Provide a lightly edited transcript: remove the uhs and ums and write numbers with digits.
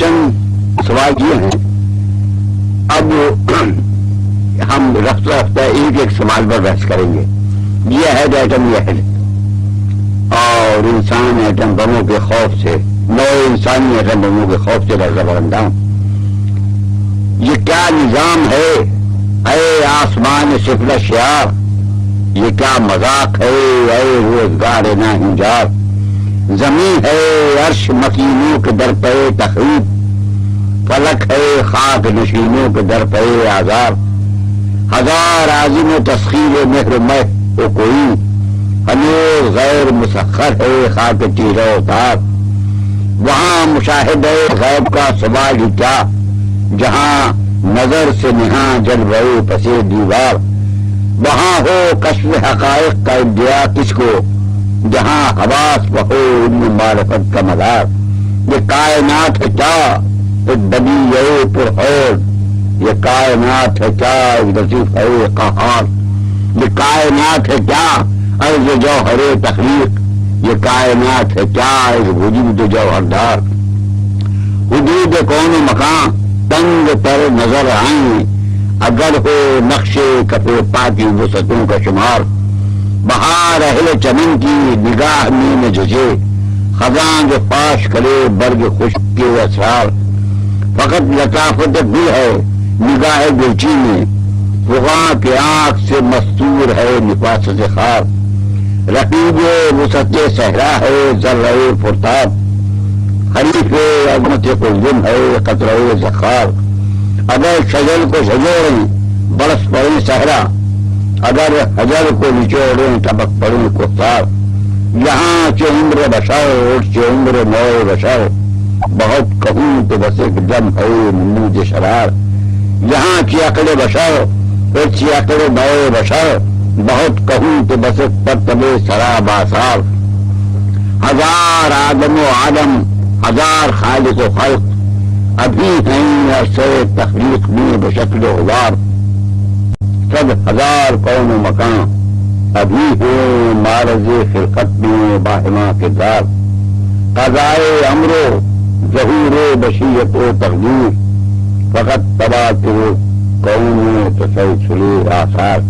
چند سوال کیے ہیں. اب ہم رفتہ رفتہ ایک ایک سوال پر بحث کریں گے. یہ ہے ایٹم یہ ہے اور انسان ایٹم بموں کے خوف سے نو انسانی ایٹم بموں کے خوف سے لرزہ برندہ. یہ کیا نظام ہے اے آسمان سفل شیار, یہ کیا مذاق ہے اے روزگار نا ہنجار. زمین ہے عرش مکینوں کے در پہ تخریب, فلک ہے خاک نشینوں کے در پہ آزار. ہزار عظیم و تسخیر مہر مہ تو کوئی ہنوز غیر مسخر ہے خاک تیرہ اتار. وہاں مشاہد غیب کا سوال ہی کیا, جہاں نظر سے نہاں جل رہے پسے دیوار. وہاں ہو کشف حقائق کا ادعا کس کو, جہاں حواس ہو ان معرفت کا مدار. یہ کائنات ہے کیا ایک بدیع پرحور, یہ کائنات ہے کیا ایک لطیف ہے قہار. یہ کائنات ہے کیا عرض جوہر تخلیق, یہ کائنات ہے کیا ایک وجود جوہردار. حدود کون و مکان تنگ تر نظر آئیں, اگر ہو نقش کپے پاکی وسعتوں کا شمار. بہار اہل چمن کی نگاہ میں نہ ججے, خزاں جو فاش کرے برگ خشک کے اسرار. فقط لطافت دل ہے نگاہ گلچی میں, فغاں کے آنکھ سے مستور ہے نفاست خار. رقیب وسعت صحرا ہے ذرہ پرتاب, حریف عظمت قلزم ہے قطرہ زخار. اگر شجر کو شجوریں برس پڑیں صحرا, اگر حجر کو نچوڑیں ٹپک پڑیں کفتار. یہاں چہ عمر بشر چہ عمر نو بشر, بہت کہوں تو بس ایک دم ہے منوج شرار. یہاں کی عقل بشر چہ عقل نو بشر, بہت کہوں تو بس ایک پرتب سراب آثار. ہزار آدم و آدم ہزار خالق و خلق, ابھی ہیں عرصے تخلیق میں بشکل غبار. سب ہزار کون و مکان ابھی ہیں معرض خلقت میں باہما کردار. قضائے امرو ظہور بشیت و تقدیر, فقط تباتر کون تسلسل آثار.